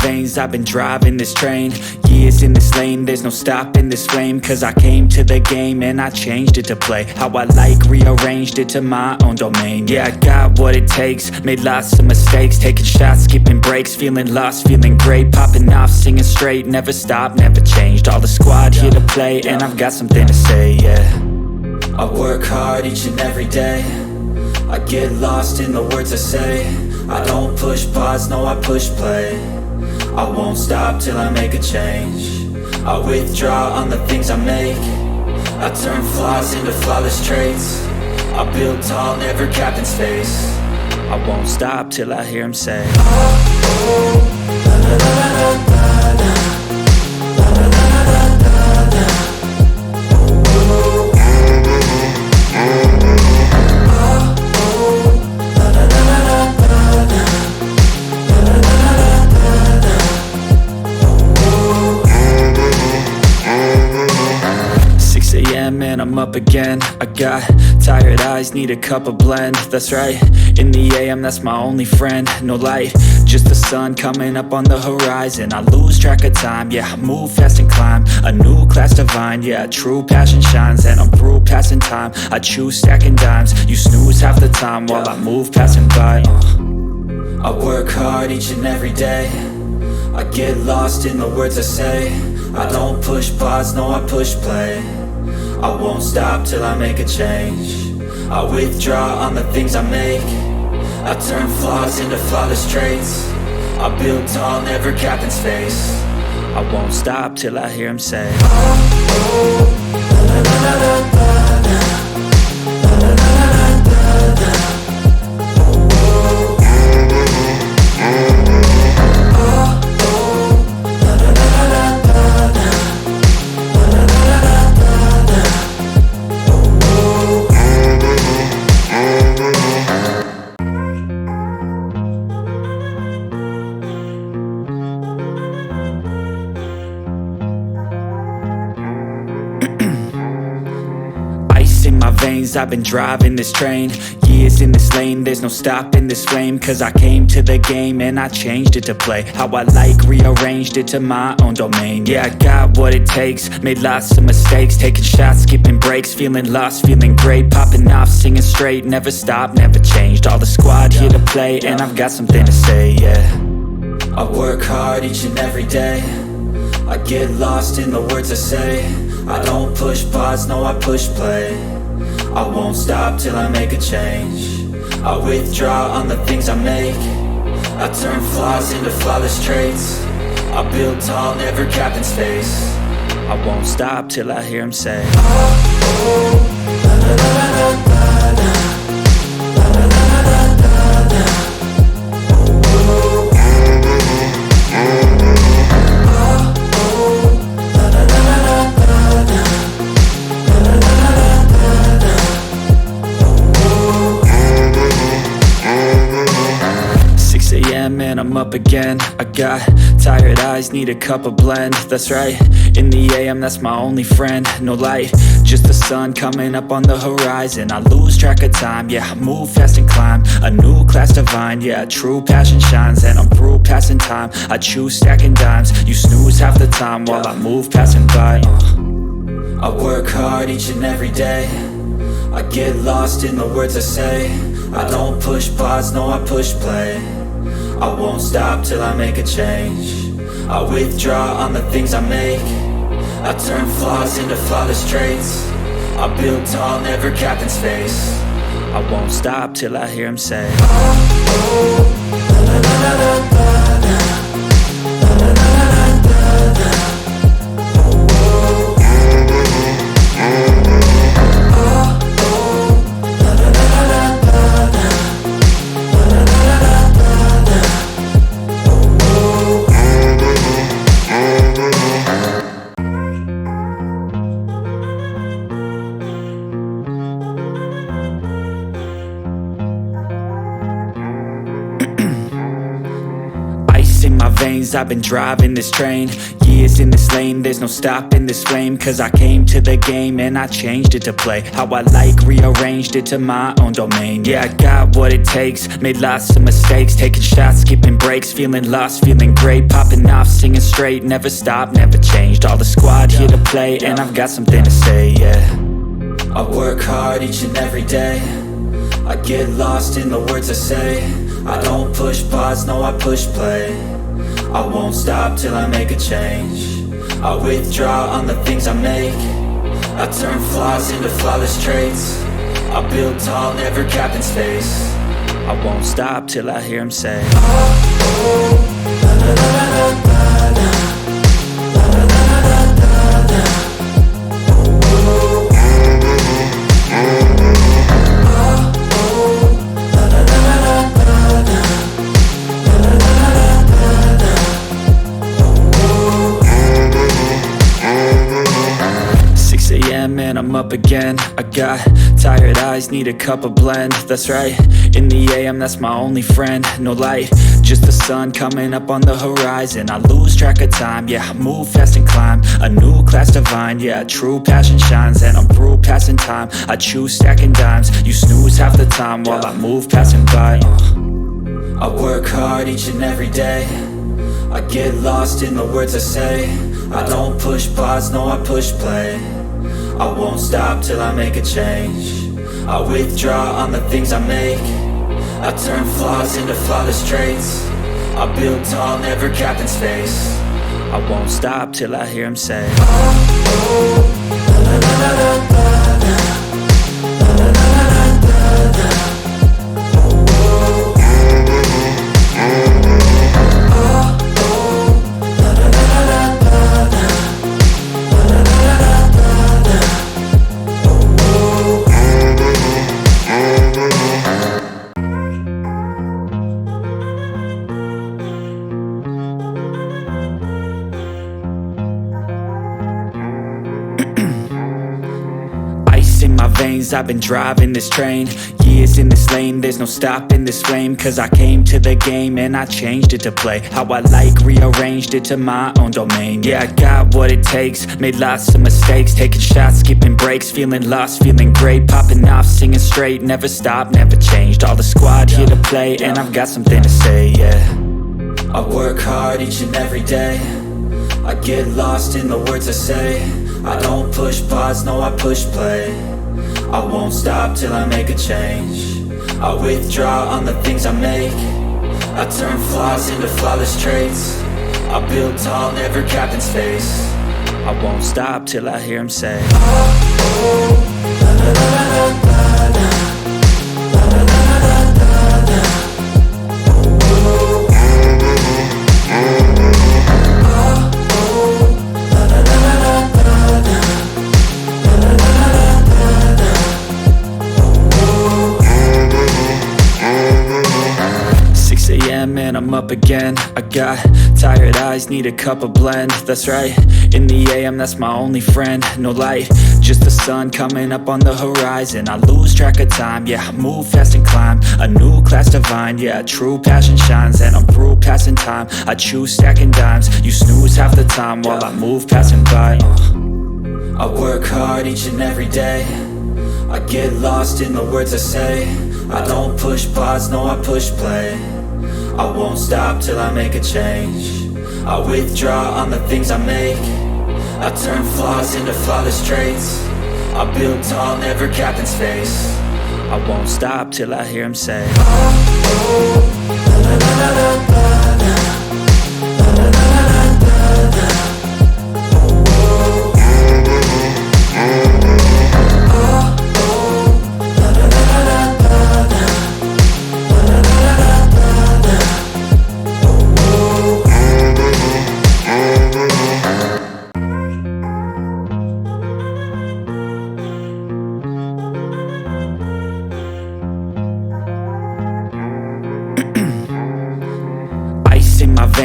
veins, I've been driving this train. Years in this lane, there's no stopping this flame. Cause I came to the game and I changed it to play how I like, rearranged it to my own domain. Yeah, I got what it takes, made lots of mistakes, taking shots, skipping breaks, feeling lost, feeling great, popping off, singing straight, never stopped, never changed. All the squad here to play, and I've got something to say, yeah. I work hard each and every day, I get lost in the words I say. I don't push pause, no, I push play. I won't stop till I make a change. I withdraw on the things I make. I turn flaws into flawless traits. I build tall, never capped in space. I won't stop till I hear him say, oh, oh, la la la la la la, la la la la la la, oh, oh, and I'm up again. I got tired eyes, need a cup of blend. That's right, in the AM, that's my only friend. No light, just the sun coming up on the horizon. I lose track of time, yeah, I move fast and climb a new class divine, yeah, true passion shines. And I'm through passing time, I choose stacking dimes. You snooze half the time while I move passing by. I work hard each and every day, I get lost in the words I say. I don't push pause, no, I push play. I won't stop till I make a change. I withdraw on the things I make. I turn flaws into flawless traits. I build tall, never capped in space. I won't stop till I hear him say, oh, oh, la la la la la la, la la la la la la. I've been driving this train, years in this lane, there's no stopping this flame. Cause I came to the game and I changed it to play how I like, rearranged it to my own domain. Yeah, I got what it takes, made lots of mistakes, taking shots, skipping breaks, feeling lost, feeling great, popping off, singing straight, never stopped, never changed. All the squad here to play, and I've got something to say, yeah. I work hard each and every day, I get lost in the words I say. I don't push pause, no, I push play. I won't stop till I make a change. I withdraw on the things I make. I turn flaws into flawless traits. I build tall, never capped in space. I won't stop till I hear him say, oh, oh, la la la la la la, la la la la la la, oh, oh, oh, la la la la la la, la la la la la. 6 a.m. and I'm up again. I got tired eyes, need a cup of blend. That's right, in the AM, that's my only friend. No light, just the sun coming up on the horizon. I lose track of time, yeah, I move fast and climb a new class divine, yeah, true passion shines. And I'm through passing time, I choose stacking dimes. You snooze half the time while I move passing by. I work hard each and every day, I get lost in the words I say. I don't push pause, no, I push play. I won't stop till I make a change. I withdraw on the things I make. I turn flaws into flawless traits. I build tall, never capped in space. I won't stop till I hear him say, oh, oh, la la la la la la, la la la la la la, oh, oh, la la la la la la, la la la la la la, oh, oh. Ice in my veins, I've been driving this train. Years in this lane, there's no stopping this flame. Cause I came to the game and I changed it to play how I like, rearranged it to my own domain. Yeah, I got what it takes, made lots of mistakes, taking shots, skipping breaks, feeling lost, feeling great, popping off, singing straight, never stopped, never changed. All the squad here to play, and I've got something to say, yeah. I work hard each and every day, I get lost in the words I say. I don't push pause, no I push play. I won't stop till I make a change. I withdraw on the things I make. I turn flaws into flawless traits. I build tall, never capping space. I won't stop till I hear him say, oh, oh, la la la la la la. And I'm up again. I got tired eyes, need a cup of blend. That's right, in the AM, that's my only friend. No light, just the sun coming up on the horizon. I lose track of time, yeah, I move fast and climb a new class divine, yeah, true passion shines. And I'm through passing time, I choose stacking dimes. You snooze half the time while I move passing by. I work hard each and every day, I get lost in the words I say. I don't push pause, no I push play. I won't stop till I make a change. I withdraw on the things I make. I turn flaws into flawless traits. I build tall, never capping space. I won't stop till I hear him say, oh, oh, la la la la la la. In my veins, I've been driving this train. Years in this lane, there's no stopping this flame. Cause I came to the game and I changed it to play how I like, rearranged it to my own domain. Yeah, I got what it takes, made lots of mistakes, taking shots, skipping breaks, feeling lost, feeling great, popping off, singing straight, never stopped, never changed. All the squad here to play, and I've got something to say, yeah. I work hard each and every day, I get lost in the words I say. I don't push pause, no I push play. I won't stop till I make a change. I withdraw on the things I make. I turn flaws into flawless traits. I build tall, never capping space. I won't stop till I hear him say, oh, oh, la la la la la la. And I'm up again. I got tired eyes, need a cup of blend. That's right, in the AM, that's my only friend. No light, just the sun coming up on the horizon. I lose track of time, yeah, I move fast and climb a new class divine, yeah, true passion shines. And I'm through passing time, I choose stacking dimes. You snooze half the time while I move passing by. I work hard each and every day, I get lost in the words I say. I don't push pause, no I push play. I won't stop till I make a change. I withdraw on the things I make. I turn flaws into flawless traits. I build tall, never capping space. I won't stop till I hear him say, oh, oh, la la la la la la.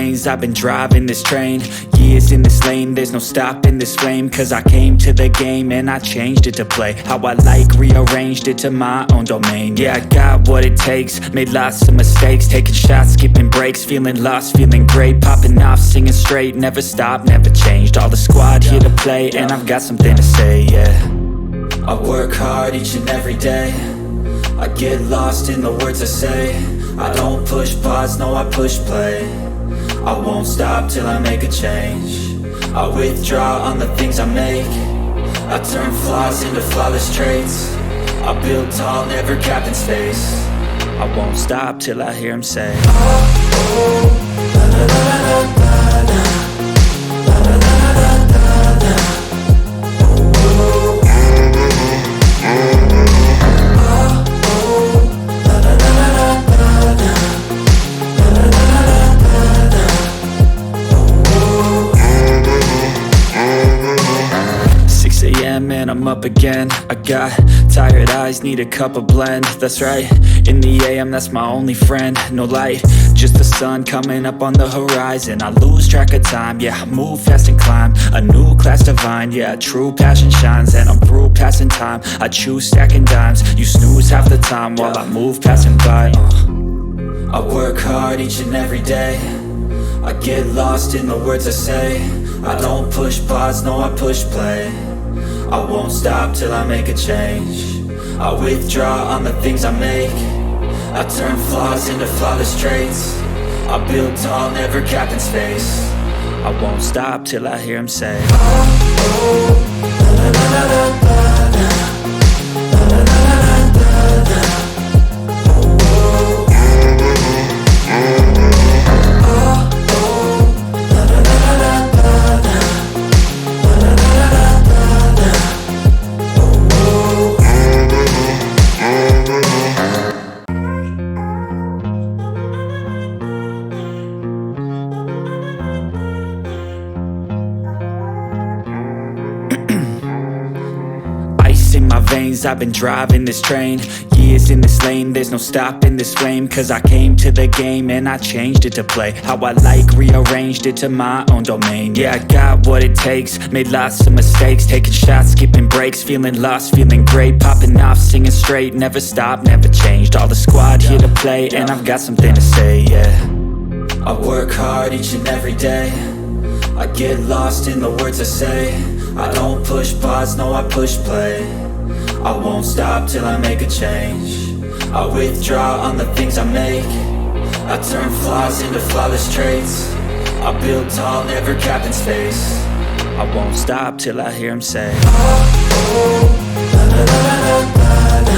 veins, I've been driving this train. Years in this lane, there's no stopping this flame. Cause I came to the game and I changed it to play how I like, rearranged it to my own domain. Yeah, I got what it takes, made lots of mistakes, taking shots, skipping breaks, feeling lost, feeling great, popping off, singing straight, never stopped, never changed. All the squad here to play, and I've got something to say, yeah. I work hard each and every day, I get lost in the words I say. I don't push pause, no I push play. I won't stop till I make a change. I withdraw on the things I make. I turn flaws into flawless traits. I build tall, never capped in space. I won't stop till I hear him say, oh, oh, la, la, la, la, la, la. And I'm up again. I got tired eyes, need a cup of blend. That's right, in the AM, that's my only friend. No light, just the sun coming up on the horizon. I lose track of time, yeah, I move fast and climb a new class divine, yeah, true passion shines. And I'm through passing time, I choose stacking dimes. You snooze half the time while I move passing by. I work hard each and every day, I get lost in the words I say. I don't push pause, no I push play. I won't stop till I make a change. I withdraw on the things I make. I turn flaws into flawless traits. I build tall, never capped in space. I won't stop till I hear him say, oh, oh, la, la, la, la, la, la. In my veins, I've been driving this train. Years in this lane, there's no stopping this flame. Cause I came to the game and I changed it to play how I like, rearranged it to my own domain. Yeah, I got what it takes, made lots of mistakes, taking shots, skipping breaks, feeling lost, feeling great, popping off, singing straight, never stopped, never changed. All the squad here to play, and I've got something to say, yeah. I work hard each and every day, I get lost in the words I say. I don't push pause, no I push play. I won't stop till I make a change. I withdraw on the things I make. I turn flaws into flawless traits. I build tall, never capped in space. I won't stop till I hear him say, oh, oh, la, la, la, la, la, la.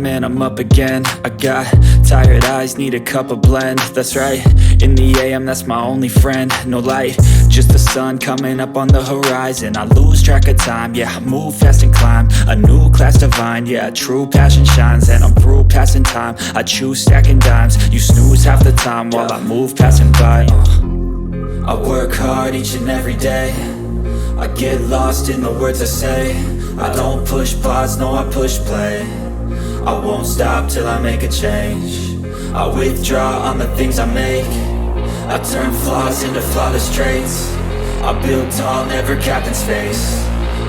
And I'm up again. I got tired eyes, need a cup of blend. That's right, in the AM, that's my only friend. No light, just the sun coming up on the horizon. I lose track of time, yeah, I move fast and climb a new class divine, yeah, true passion shines. And I'm through passing time, I choose stacking dimes. You snooze half the time while I move passing by. I work hard each and every day, I get lost in the words I say. I don't push pause, no I push play. I won't stop till I make a change. I withdraw on the things I make. I turn flaws into flawless traits. I build tall, never capped in space.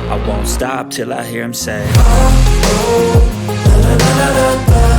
I won't stop till I hear him say, oh, oh, la, la, la, la, la.